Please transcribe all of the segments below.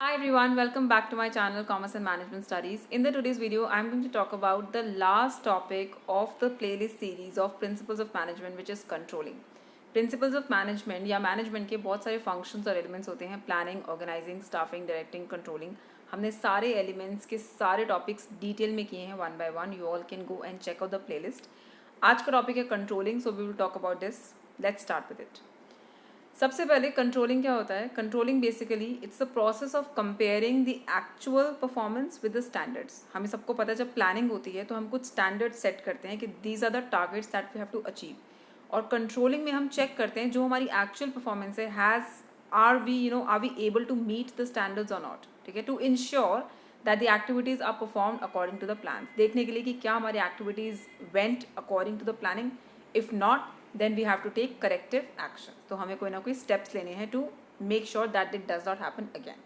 Hi everyone, welcome back to my channel Commerce and Management Studies. In the today's video, I'm going to talk about the last topic of the playlist series of Principles of Management, which is controlling. Principles of Management या management के बहुत सारे functions और elements होते हैं, planning, organising, staffing, directing, controlling. हमने सारे elements के सारे टॉपिक्स डिटेल में किए हैं one by one. You all can go and check out the playlist. आज का टॉपिक है controlling, so we will talk about this. Let's start with it. सबसे पहले कंट्रोलिंग क्या होता है? Controlling basically it's the process of comparing the actual performance with the standards. हमें सबको पता है जब प्लानिंग होती है तो हम कुछ स्टैंडर्ड सेट करते हैं कि these are the targets that we have to achieve. और कंट्रोलिंग में हम चेक करते हैं जो हमारी एक्चुअल परफॉर्मेंस है, are we able to meet the standards और नॉट. ठीक है, to ensure that the activities are performed according to the plan. देखने के लिए कि क्या हमारी activities went according to the planning. If not, then we have to take corrective action. तो हमें कोई ना कोई steps लेने हैं to make sure that it does not happen again.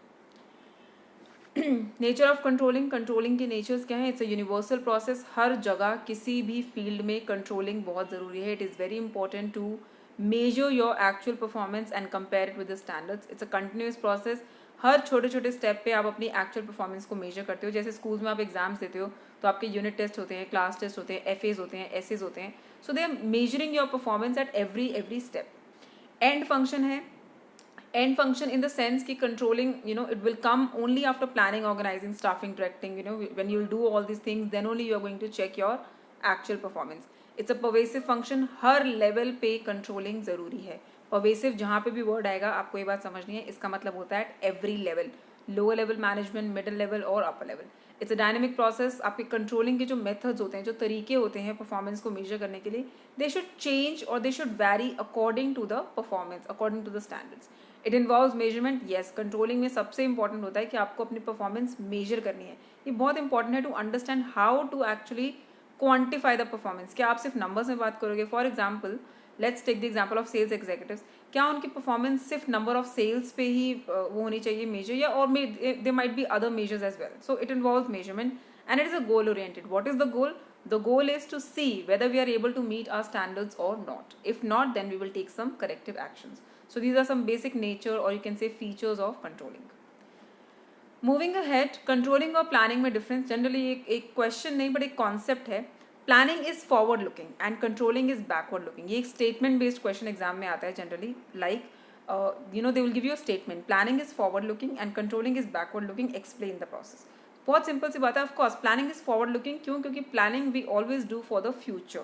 Nature of controlling. Controlling के नेचर्स क्या है? It's a universal process. हर जगह किसी भी फील्ड में कंट्रोलिंग बहुत ज़रूरी है. It is very important to measure your actual performance and compare it with the standards. It's a continuous process. हर छोटे छोटे स्टेप पे आप अपनी एक्चुअल परफॉर्मेंस को मेजर करते हो. जैसे स्कूल में आप एग्जाम्स देते हो तो आपके यूनिट टेस्ट होते हैं, क्लास टेस्ट होते हैं, एफएज होते हैं, एसेज होते हैं. So they are measuring your performance at every step. And function है. end function in the sense कि controlling, it will come only after planning, organizing, staffing, directing. When you'll do all these things, then only you are going to check your actual performance. It's a pervasive function. Her level पे controlling ज़रूरी है. pervasive जहाँ पे भी word आएगा आपको ये बात समझनी है, इसका मतलब होता है at every level, lower level management, middle level और upper level. It's a dynamic process. आपके कंट्रोलिंग के जो मेथड्स होते हैं, जो तरीके होते हैं परफॉर्मेंस को मेजर करने के लिए, दे शुड चेंज और they should vary according to the performance, according to the standards. It involves measurement. Yes, controlling में सबसे इंपॉर्टेंट होता है कि आपको अपनी परफॉर्मेंस मेजर करनी है. ये बहुत इंपॉर्टेंट है to understand how to actually quantify the performance. क्या आप सिर्फ नंबर्स में बात करोगे? For example, let's take the example of sales executives. क्या उनकी परफॉर्मेंस सिर्फ नंबर ऑफ सेल्स पे ही वो होनी चाहिए मेजर, या और they might be other measures as well. So it involves measurement and it is a goal oriented. What is the goal? The goal is to see whether we are able to meet our standards or not. If not, then we will take some corrective actions. So these are some basic nature, or you can say features of controlling. Moving ahead, controlling और planning में difference. Generally एक question नहीं but एक concept है. Planning is forward looking and controlling is backward looking. ये एक statement based question exam में आता है generally. Like they will give you a statement. Planning is forward looking and controlling is backward looking. Explain the process. बहुत simple सी बात है. Of course planning is forward looking. क्यों? क्योंकि planning we always do for the future.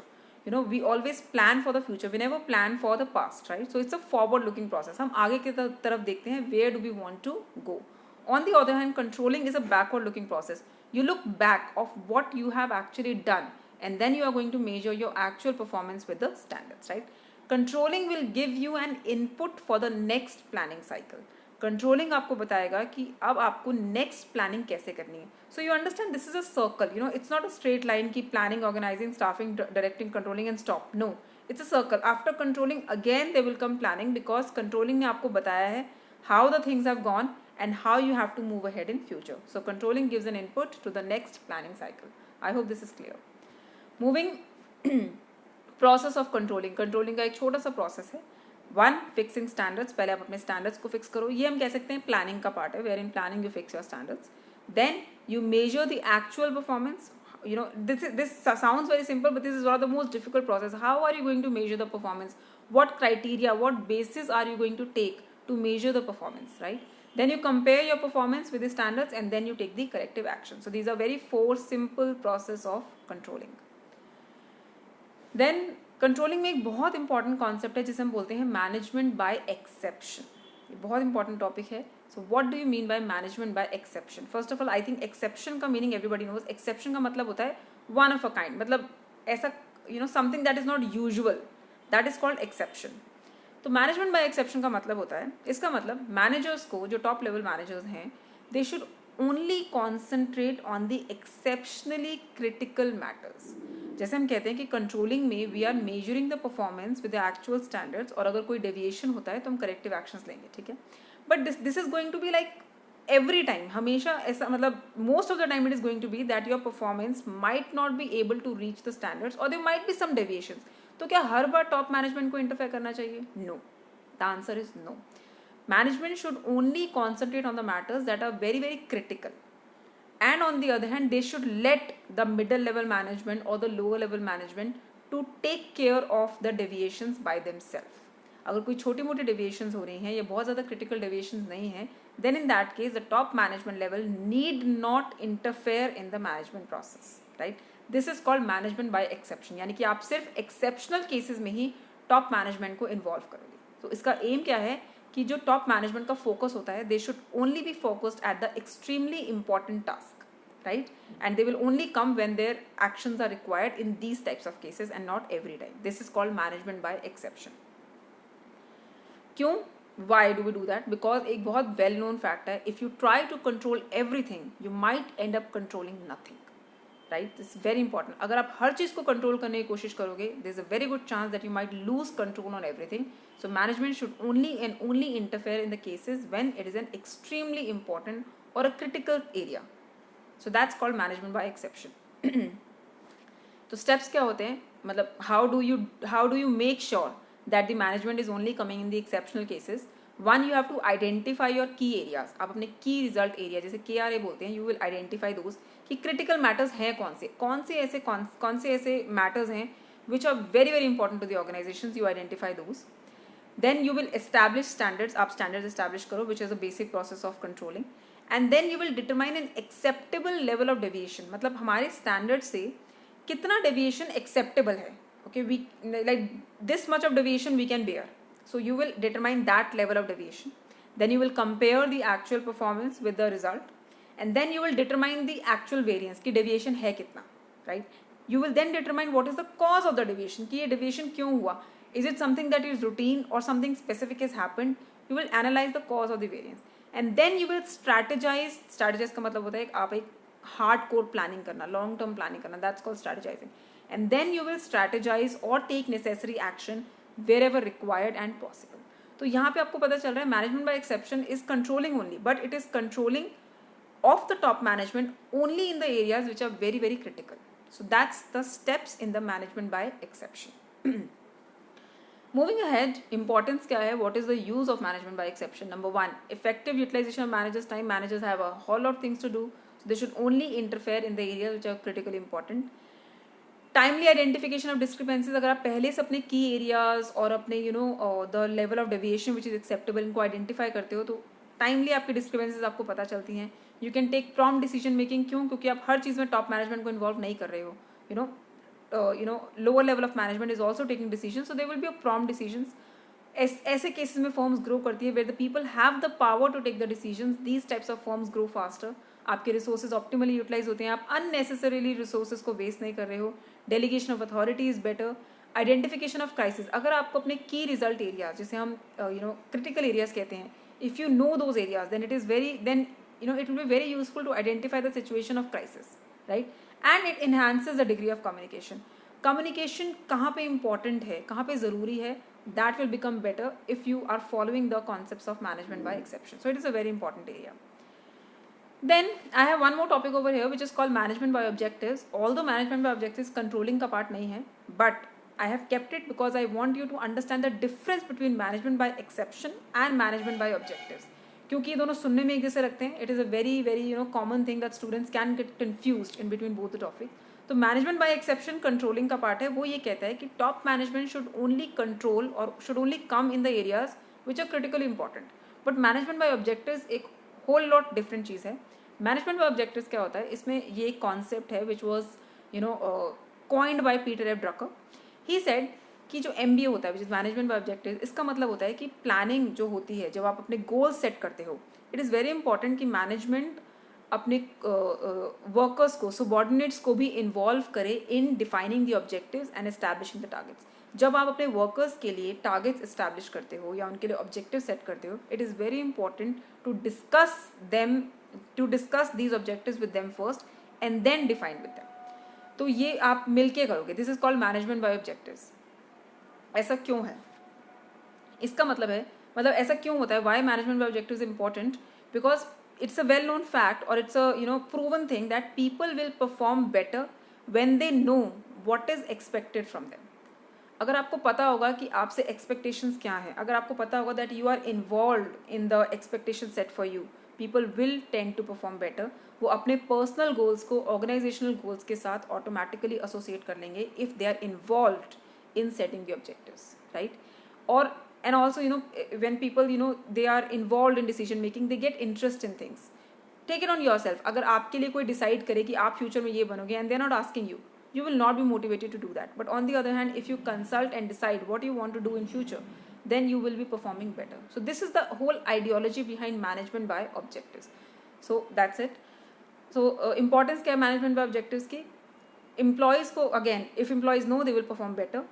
We always plan for the future. We never plan for the past, right? So it's a forward looking process. हम आगे की तरफ देखते हैं, where do we want to go. On the other hand, controlling is a backward looking process. You look back of what you have actually done and then you are going to measure your actual performance with the standards, right? Controlling will give you an input for the next planning cycle. Controlling आपको बताएगा कि अब आपको next planning कैसे करनी है. So you understand this is a circle. It's not a straight line की planning, organising, staffing, directing, controlling and stop. No, it's a circle. After controlling again they will come planning, because controlling ने आपको बताया है how the things have gone and how you have to move ahead in future. So controlling gives an input to the next planning cycle. I hope this is clear. Moving process of controlling. Controlling का एक छोटा सा process है. One, fixing standards. पहले आप अपने standards को fix करो. ये हम कह सकते हैं प्लानिंग का पार्ट है. Wherein planning you fix your standards. Then you measure the actual performance. This sounds very simple, but this is one of the most difficult process. How are you going to measure the performance? What criteria, what basis are you going to take to measure the performance, right? Then you compare your performance with the standards and then you take the corrective action. So these are very four simple process of controlling. Then controlling में एक बहुत important concept है जिसे हम बोलते हैं management by exception. ये बहुत इंपॉर्टेंट टॉपिक है. So what do you mean by management by exception? First of all, I think exception का मीनिंग एवरीबडी नोज. एक्सेप्शन का मतलब होता है वन ऑफ अ काइंड. मतलब ऐसा something that is not usual, that is called exception. तो management by exception का मतलब होता है, इसका मतलब मैनेजर्स को, जो टॉप लेवल मैनेजर्स हैं, they should only concentrate on the exceptionally critical matters. जैसे हम कहते हैं कि कंट्रोलिंग में we are measuring the performance with the actual standards, और अगर कोई डेविएशन होता है तो हम करेक्टिव एक्शंस लेंगे. ठीक है, but this is going to be like every time. हमेशा ऐसा, मतलब most of the time it is going to be that your performance might not be able to reach the standards, और there might be some deviations. तो क्या हर बार top management को interfere करना चाहिए? No, the answer is no. Management should only concentrate on the matters that are very, very critical. And on the other hand, they should let the middle level management or the lower level management to take care of the deviations by themselves. अगर कोई छोटी मोटी deviations हो रही हैं या बहुत ज़्यादा critical deviations नहीं हैं, then in that case the top management level need not interfere in the management process, right? This is called management by exception, यानी कि आप सिर्फ exceptional cases में ही top management को involve करोगे. तो इसका aim क्या है कि जो टॉप मैनेजमेंट का फोकस होता है, they should only be focused at the extremely important task, right? And they will only come when their actions are required in these types of cases and not every time. This is called management by exception. क्यों? Why do we do that? Because एक बहुत well known fact है, if you try to control everything you might end up controlling nothing, right? This is very important. अगर आप हर चीज़ को control करने की कोशिश करोगे, there is a very good chance that you might lose control on everything. So management should only and only interfere in the cases when it is an extremely important or a critical area. So that's called management by exception. तो steps क्या होते हैं? मतलब how do you make sure that the management is only coming in the exceptional cases? One, you have to identify your key areas. आप अपने key result area जैसे KRA बोलते हैं, you will identify those कि critical matters हैं कौन से ऐसे matters हैं which are very very important to the organizations. You identify those. Then you will establish standards. आप standards establish करो, which is a basic process of controlling. And then you will determine an acceptable level of deviation. मतलब हमारे standard से कितना deviation acceptable है. Okay, we like this much of deviation we can bear. So you will determine that level of deviation. Then you will compare the actual performance with the result. And then you will determine the actual variance कि deviation है कितना, right? You will then determine what is the cause of the deviation कि ये deviation क्यों हुआ. Is it something that is routine or something specific has happened? You will analyze the cause of the variance. And then you will strategize. Strategize का मतलब होता है आप एक hardcore planning करना, long term planning करना. That's called strategizing. And then you will strategize or take necessary action wherever required and possible. तो यहाँ पे आपको पता चल रहा है management by exception is controlling only, but it is controlling of the top management only in the areas which are very very critical. So that's the steps in the management by exception. Moving ahead, importance क्या है? What is the use of management by exception? Number one, effective utilization of managers' time. Managers have a whole lot of things to do, so they should only interfere in the areas which are critically important. Timely identification of discrepancies. अगर आप पहले से अपने key areas और अपने the level of deviation which is acceptable इनको identify करते हो, तो timely आपकी discrepancies आपको पता चलती हैं. You can take prompt decision making. क्यों? क्योंकि आप हर चीज़ में top management को involve नहीं कर रहे हो. Lower level of management is also taking decisions, so there will be a prompt decisions. ऐसे cases में firms grow करती है where the people have the power to take the decisions. These types of firms grow faster. आपके resources optimally utilize होते हैं, आप unnecessarily resources को waste नहीं कर रहे हो. Delegation of authority is better. Identification of crisis. अगर आपको अपने key result areas जिसे हम critical areas कहते हैं, if you know those areas, then it will be very useful to identify the situation of crisis, right? And it enhances the degree of communication. Communication कहाँ पे important है, कहाँ पे ज़रूरी है, that will become better if you are following the concepts of management by exception. So it is a very important area. Then I have one more topic over here which is called management by objectives. Although management by objectives controlling का part नहीं है, but I have kept it because I want you to understand the difference between management by exception and management by objectives. क्योंकि ये दोनों सुनने में एक जैसे लगते हैं. It is a very very common thing that students can get confused in between both the topic. तो मैनेजमेंट बाय एक्सेप्शन कंट्रोलिंग का पार्ट है. वो ये कहता है कि top management should only control और should only come in the areas which are critically important. But management by objectives एक होल लॉट डिफरेंट चीज़ है. मैनेजमेंट बाय ऑब्जेक्टिव्स क्या होता है? इसमें ये एक कॉन्सेप्ट है which was coined by Peter F Drucker. He said कि जो MBA होता है which is management by objective, इसका मतलब होता है कि प्लानिंग जो होती है जब आप अपने गोल्स सेट करते हो, इट इज़ वेरी इंपॉर्टेंट कि मैनेजमेंट अपने वर्कर्स को, सबॉर्डिनेट्स को भी इन्वॉल्व करे इन defining the objectives and establishing the targets. जब आप अपने वर्कर्स के लिए टारगेट्स एस्टैब्लिश करते हो या उनके लिए ऑब्जेक्टिव सेट करते हो, it is very important to discuss these objectives with them first and then define with them. तो ये आप मिलके करोगे. This is called management by objectives. ऐसा क्यों है? इसका मतलब ऐसा क्यों होता है? Why management by objectives important? Because it's a well known fact or it's a proven thing that people will perform better when they know what is expected from them. अगर आपको पता होगा कि आपसे एक्सपेक्टेशंस क्या हैं, अगर आपको पता होगा that you are involve in the expectation set for you, people will tend to perform better. वो अपने पर्सनल गोल्स को ऑर्गेनाइजेशनल गोल्स के साथ ऑटोमेटिकली एसोसिएट कर लेंगे if they are involved in setting the objectives, right? Or and also, when people, they are involved in decision making, they get interest in things. Take it on yourself. अगर आपके लिए कोई decide करे कि आप future में ये बनोगे and they're not asking you, you will not be motivated to do that. But on the other hand, if you consult and decide what you want to do in future, then you will be performing better. So this is the whole ideology behind management by objectives. So that's it. So importance क्या है management by objectives की? Employees को, again, if employees know, they will perform better.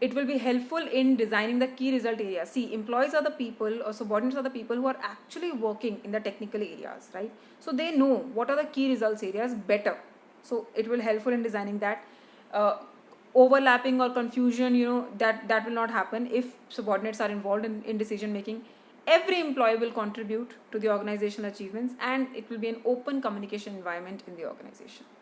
It will be helpful in designing the key result areas. See, employees are the people, or subordinates are the people who are actually working in the technical areas, right? So they know what are the key results areas better. So it will helpful in designing that. Overlapping or confusion, that will not happen if subordinates are involved in decision making. Every employee will contribute to the organizational achievements, and it will be an open communication environment in the organization.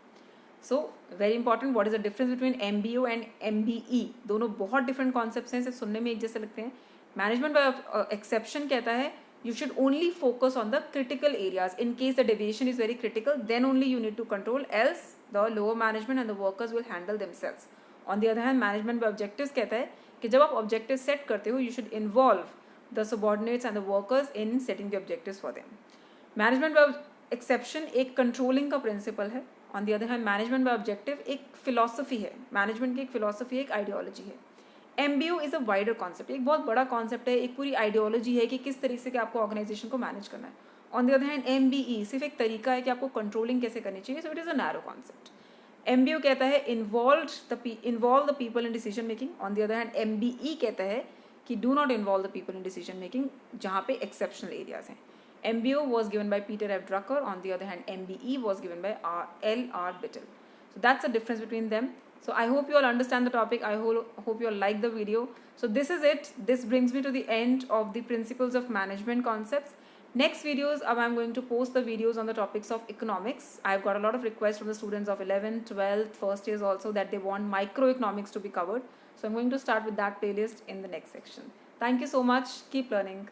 So very important, what is the difference between MBO and MBE? दोनों बहुत different concepts हैं, सिर्फ सुनने में एक जैसे लगते हैं. मैनेजमेंट बाय एक्सेप्शन कहता है you should only focus on the critical areas. In case the deviation is very critical, then only you need to control, else the lower management and the workers will handle themselves. On the other hand, management by objectives कहता है कि जब आप objectives set करते हो, you should involve the subordinates and the workers in setting the objectives for them. Management by exception एक controlling का principle है. On the other hand management by objective एक फिलॉसफी है, मैनेजमेंट की एक फिलॉसफी, एक आइडियोलॉजी है. MBO is a wider concept, एक बहुत बड़ा कॉन्सेप्ट है, एक पूरी आइडियोलॉजी है कि किस तरीके से आपको ऑर्गेनाइजेशन को मैनेज करना है. On the other hand MBE सिर्फ एक तरीका है कि आपको कंट्रोलिंग कैसे करनी चाहिए. So it is a narrow concept. MBO कहता है involve the people in decision making. On the other hand MBE कहता है कि do not involve the people in decision making जहाँ पे एक्सेप्शनल एरियाज हैं. MBO was given by Peter F. Drucker. On the other hand, MBE was given by L.R. Bittel. So that's the difference between them. So I hope you all understand the topic. I hope you all like the video. So this is it. This brings me to the end of the principles of management concepts. Next videos, I'm going to post the videos on the topics of economics. I've got a lot of requests from the students of 11th, 12th, first years also that they want microeconomics to be covered. So I'm going to start with that playlist in the next section. Thank you so much. Keep learning.